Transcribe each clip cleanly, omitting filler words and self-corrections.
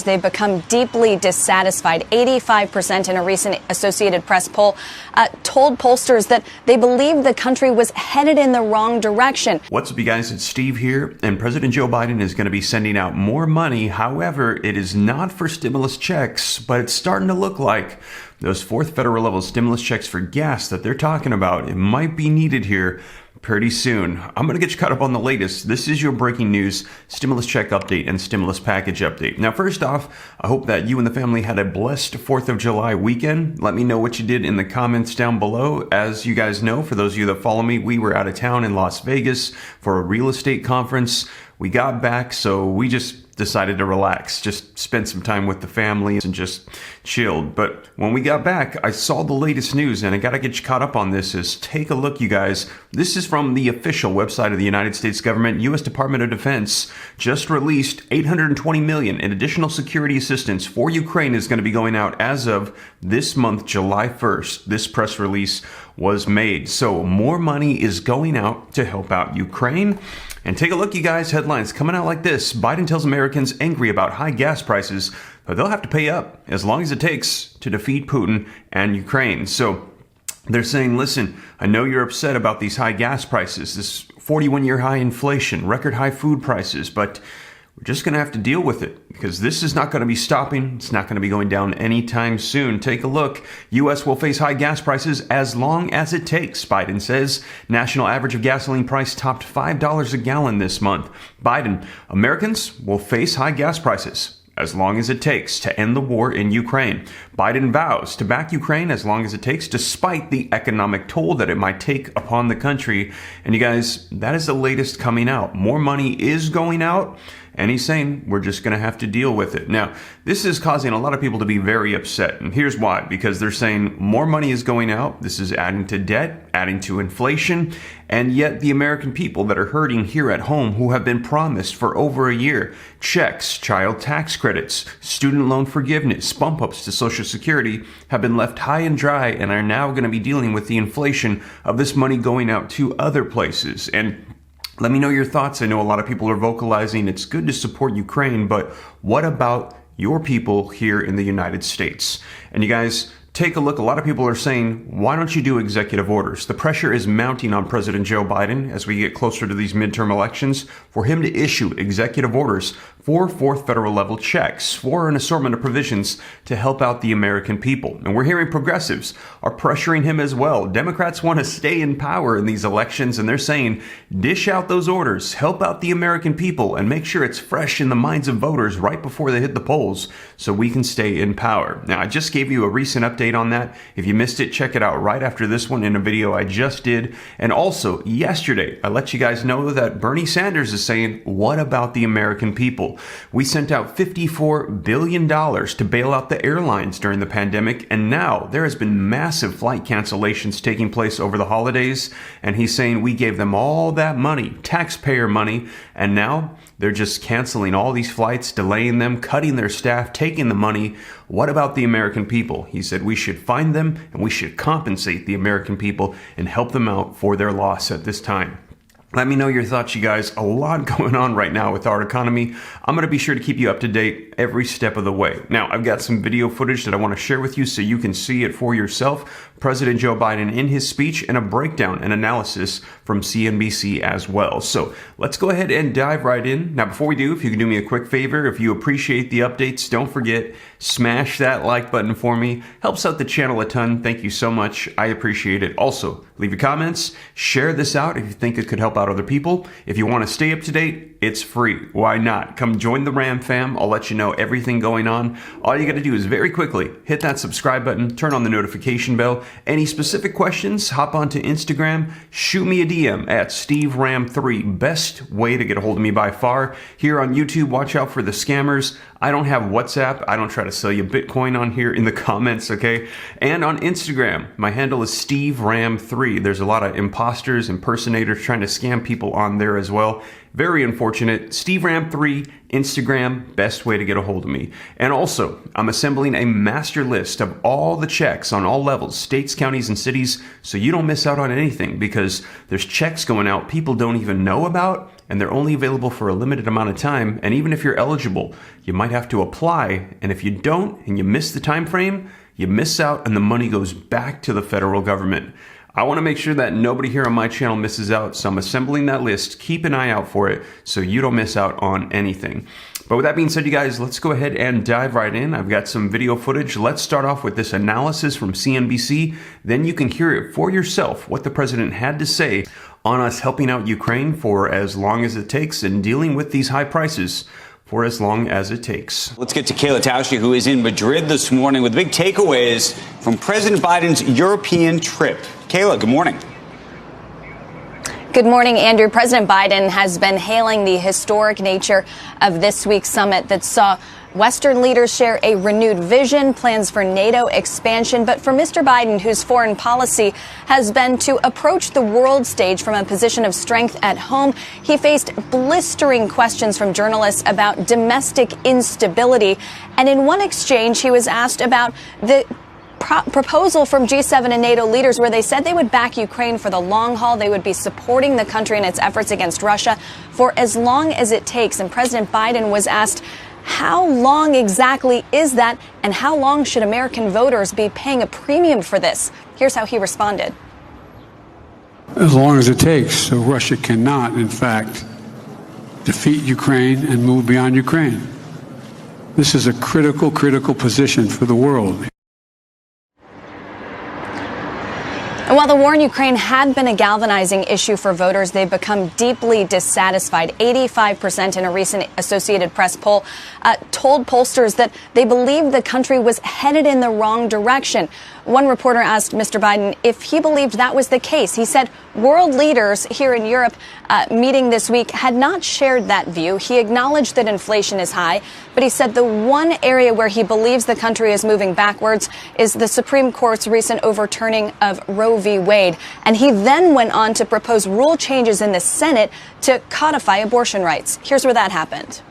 they've become deeply dissatisfied. 85% in a recent Associated Press poll told pollsters that they believed the country was headed in the wrong direction. What's up, you guys? It's Steve here, and President Joe Biden is going to be sending out more money. However, it is not for stimulus checks, but it's starting to look like those fourth federal level stimulus checks for gas that they're talking about. It might be needed here pretty soon. I'm going to get you caught up on the latest. This is your breaking news stimulus check update and stimulus package update. Now, first off, I hope that you and the family had a blessed 4th of July weekend. Let me know what you did in the comments down below. As you guys know, for those of you that follow me, we were out of town in Las Vegas for a real estate conference. We got back, so we just decided to relax, just spend some time with the family and just chilled. But when we got back, I saw the latest news, and I gotta get you caught up on this. Take a look, you guys. This is from the official website of the United States government. U.S. Department of Defense just released $820 million in additional security assistance for Ukraine is going to be going out as of this month, July 1st. This press release was made. So more money is going out to help out Ukraine. And take a look, you guys, headlines coming out like this. Biden tells Americans angry about high gas prices, but they'll have to pay up as long as it takes to defeat Putin and Ukraine. So they're saying, listen, I know you're upset about these high gas prices, this 41-year high inflation, record high food prices, but we're just going to have to deal with it because this is not going to be stopping. It's not going to be going down anytime soon. Take a look. U.S. will face high gas prices as long as it takes, Biden says. National average of gasoline price topped $5 a gallon this month. Biden, Americans will face high gas prices as long as it takes to end the war in Ukraine. Biden vows to back Ukraine as long as it takes, despite the economic toll that it might take upon the country. And you guys, that is the latest coming out. More money is going out, and he's saying we're just going to have to deal with it. Now, this is causing a lot of people to be very upset. And here's why. Because they're saying more money is going out. This is adding to debt, adding to inflation. And yet the American people that are hurting here at home, who have been promised for over a year, checks, child tax credits, student loan forgiveness, bump ups to Social Security, have been left high and dry and are now going to be dealing with the inflation of this money going out to other places. And let me know your thoughts. I know a lot of people are vocalizing it's good to support Ukraine, but what about your people here in the United States? And you guys, take a look. A lot of people are saying, why don't you do executive orders? The pressure is mounting on President Joe Biden as we get closer to these midterm elections for him to issue executive orders for fourth federal level checks, for an assortment of provisions to help out the American people. And we're hearing progressives are pressuring him as well. Democrats want to stay in power in these elections, and they're saying, dish out those orders, help out the American people, and make sure it's fresh in the minds of voters right before they hit the polls so we can stay in power. Now, I just gave you a recent update on that. If you missed it, check it out right after this one in a video I just did. And also, yesterday, I let you guys know that Bernie Sanders is saying, what about the American people? We sent out $54 billion to bail out the airlines during the pandemic, and now there has been massive flight cancellations taking place over the holidays, and he's saying we gave them all that money, taxpayer money, and now they're just canceling all these flights, delaying them, cutting their staff, taking the money. What about the American people? He said we should find them and we should compensate the American people and help them out for their loss at this time. Let me know your thoughts, you guys. A lot going on right now with our economy. I'm going to be sure to keep you up to date every step of the way. Now, I've got some video footage that I want to share with you so you can see it for yourself. President Joe Biden in his speech, and a breakdown and analysis from CNBC as well. So let's go ahead and dive right in. Now, before we do, if you can do me a quick favor, if you appreciate the updates, don't forget, smash that like button for me. Helps out the channel a ton. Thank you so much. I appreciate it. Also, leave your comments. Share this out if you think it could help out other people. If you want to stay up to date, it's free. Why not? Come join the Ram fam. I'll let you know everything going on. All you got to do is very quickly hit that subscribe button, turn on the notification bell. Any specific questions, hop onto Instagram, shoot me a DM at SteveRam3. Best way to get a hold of me by far. Here on YouTube, watch out for the scammers. I don't have WhatsApp. I don't try to sell you Bitcoin on here in the comments, okay? And on Instagram, my handle is SteveRam3. There's a lot of imposters, impersonators trying to scam people on there as well. Very unfortunate. SteveRam3, Instagram, best way to get a hold of me. And also, I'm assembling a master list of all the checks on all levels, states, counties, and cities, so you don't miss out on anything, because there's checks going out people don't even know about, and they're only available for a limited amount of time. And even if you're eligible, you might have to apply. And if you don't, and you miss the time frame, you miss out and the money goes back to the federal government. I want to make sure that nobody here on my channel misses out, so I'm assembling that list. Keep an eye out for it so you don't miss out on anything. But with that being said, you guys, let's go ahead and dive right in. I've got some video footage. Let's start off with this analysis from CNBC. Then you can hear it for yourself, what the president had to say on us helping out Ukraine for as long as it takes and dealing with these high prices for as long as it takes. Let's get to Kayla Tausche, who is in Madrid this morning with big takeaways from President Biden's European trip. Kayla, good morning. Good morning, Andrew. President Biden has been hailing the historic nature of this week's summit that saw Western leaders share a renewed vision, plans for NATO expansion. But for Mr. Biden, whose foreign policy has been to approach the world stage from a position of strength at home, he faced blistering questions from journalists about domestic instability. And in one exchange, he was asked about the proposal from G7 and NATO leaders where they said they would back Ukraine for the long haul. They would be supporting the country in its efforts against Russia for as long as it takes. And President Biden was asked, how long exactly is that, and how long should American voters be paying a premium for this? Here's how he responded. As long as it takes. So Russia cannot, in fact, defeat Ukraine and move beyond Ukraine. This is a critical position for the world. And while the war in Ukraine had been a galvanizing issue for voters, they've become deeply dissatisfied. 85% in a recent Associated Press poll told pollsters that they believed the country was headed in the wrong direction. One reporter asked Mr. Biden if he believed that was the case. He said world leaders here in Europe meeting this week had not shared that view. He acknowledged that inflation is high, but he said the one area where he believes the country is moving backwards is the Supreme Court's recent overturning of Roe v. Wade. And he then went on to propose rule changes in the Senate to codify abortion rights. Here's where that happened.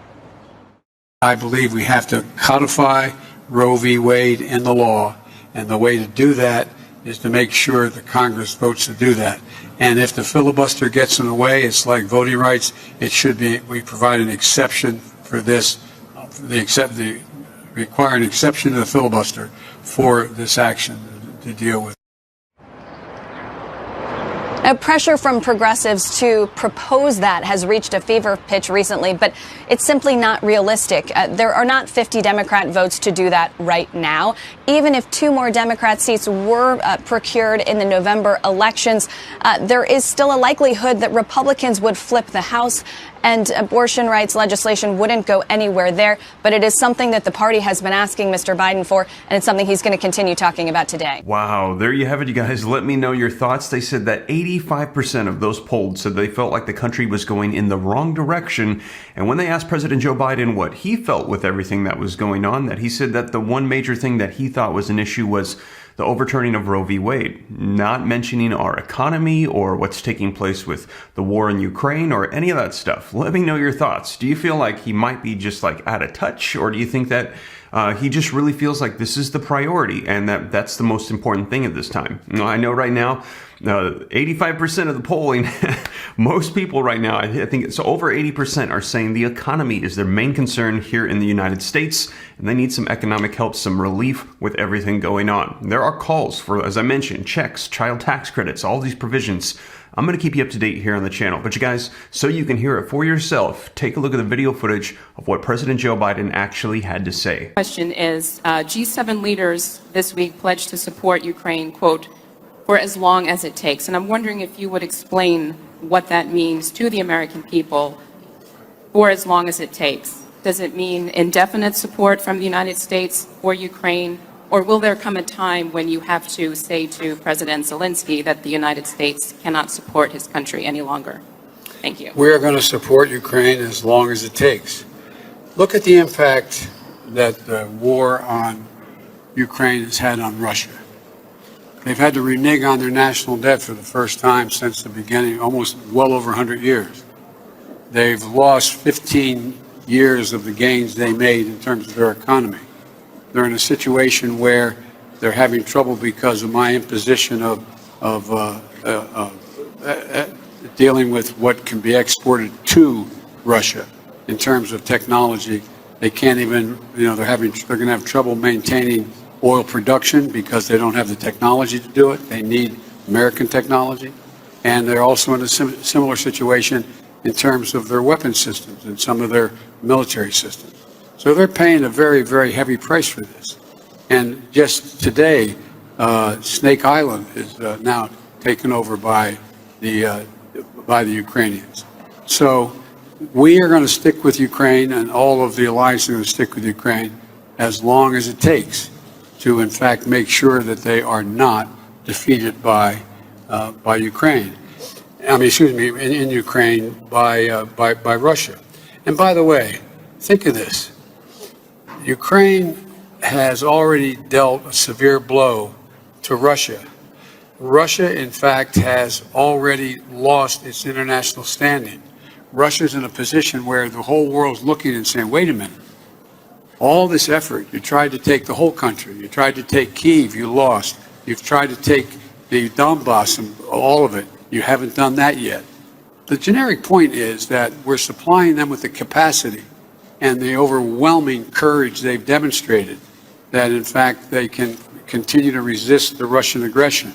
I believe we have to codify Roe v. Wade in the law. And the way to do that is to make sure the Congress votes to do that. And if the filibuster gets in the way, it's like voting rights. It should be, we provide an exception for this, require an exception to the filibuster for this action to deal with. Pressure from progressives to propose that has reached a fever pitch recently, but it's simply not realistic. There are not 50 Democrat votes to do that right now. Even if 2 more Democrat seats were procured in the November elections, there is still a likelihood that Republicans would flip the House and abortion rights legislation wouldn't go anywhere there. But it is something that the party has been asking Mr. Biden for, and it's something he's going to continue talking about today. Wow, there you have it, you guys. Let me know your thoughts. They said that 85% of those polled said they felt like the country was going in the wrong direction. And when they asked President Joe Biden what he felt with everything that was going on, that he said that the one major thing that he thought was an issue was the overturning of Roe v. Wade, not mentioning our economy or what's taking place with the war in Ukraine or any of that stuff. Let me know your thoughts. Do you feel like he might be just like out of touch, or do you think that he just really feels like this is the priority and that's the most important thing at this time? You know, I know right now, 85% of the polling, most people right now, I think it's over 80% are saying the economy is their main concern here in the United States, and they need some economic help, some relief with everything going on. There are calls for, as I mentioned, checks, child tax credits, all these provisions. I'm going to keep you up to date here on the channel. But you guys, so you can hear it for yourself, take a look at the video footage of what President Joe Biden actually had to say. Question is, G7 leaders this week pledged to support Ukraine, quote, for as long as it takes. And I'm wondering if you would explain what that means to the American people, for as long as it takes. Does it mean indefinite support from the United States for Ukraine? Or will there come a time when you have to say to President Zelensky that the United States cannot support his country any longer? Thank you. We're going to support Ukraine as long as it takes. Look at the impact that the war on Ukraine has had on Russia. They've had to renege on their national debt for the first time since the beginning, almost well over 100 years. they've lost 15 years of the gains they made in terms of their economy. They're in a situation where they're having trouble because of my imposition of dealing with what can be exported to Russia in terms of technology. They can't even, they're going to have trouble maintaining oil production because they don't have the technology to do it. They need American technology. And they're also in a similar situation in terms of their weapon systems and some of their military systems. So they're paying a very, very heavy price for this. And just today, Snake Island is now taken over by the Ukrainians. So we are going to stick with Ukraine, and all of the alliance are going to stick with Ukraine as long as it takes to, in fact, make sure that they are not defeated by Ukraine. In Ukraine by Russia. And by the way, think of this. Ukraine has already dealt a severe blow to Russia. Russia, in fact, has already lost its international standing. Russia's in a position where the whole world's looking and saying, wait a minute, all this effort, you tried to take the whole country, you tried to take Kyiv, you lost, you've tried to take the Donbass and all of it, you haven't done that yet. The generic point is that we're supplying them with the capacity and the overwhelming courage they've demonstrated that, in fact, they can continue to resist the Russian aggression.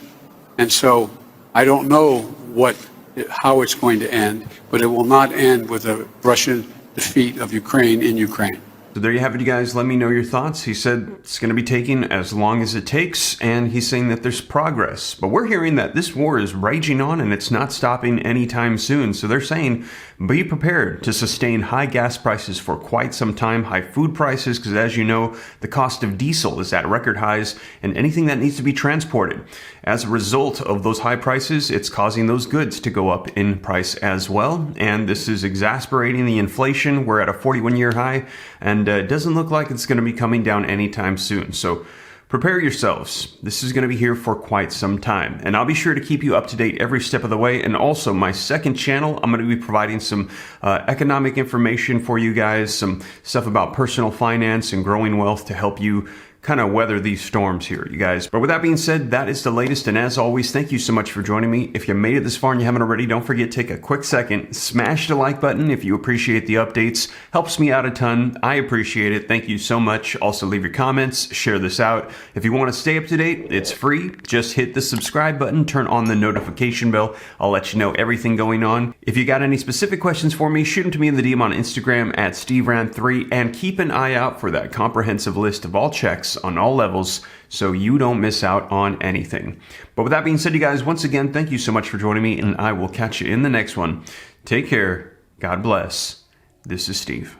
And so I don't know how it's going to end, but it will not end with a Russian defeat of Ukraine in Ukraine. So there you have it, you guys. Let me know your thoughts. He said it's going to be taking as long as it takes, and he's saying that there's progress. But we're hearing that this war is raging on and it's not stopping anytime soon. So they're saying be prepared to sustain high gas prices for quite some time, high food prices, because as you know, the cost of diesel is at record highs, and anything that needs to be transported. As a result of those high prices, it's causing those goods to go up in price as well. And this is exasperating the inflation. We're at a 41-year high, and it doesn't look like it's going to be coming down anytime soon. So prepare yourselves. This is going to be here for quite some time. And I'll be sure to keep you up to date every step of the way. And also my second channel, I'm going to be providing some economic information for you guys, some stuff about personal finance and growing wealth to help you kind of weather these storms here, you guys. But with that being said, that is the latest. And as always, thank you so much for joining me. If you made it this far and you haven't already, don't forget, take a quick second, smash the like button if you appreciate the updates. Helps me out a ton. I appreciate it. Thank you so much. Also leave your comments, share this out. If you want to stay up to date, it's free. Just hit the subscribe button, turn on the notification bell. I'll let you know everything going on. If you got any specific questions for me, shoot them to me in the DM on Instagram at SteveRand3, and keep an eye out for that comprehensive list of all checks on all levels so you don't miss out on anything. But with that being said, you guys, once again, thank you so much for joining me, and I will catch you in the next one. Take care. God bless. This is Steve.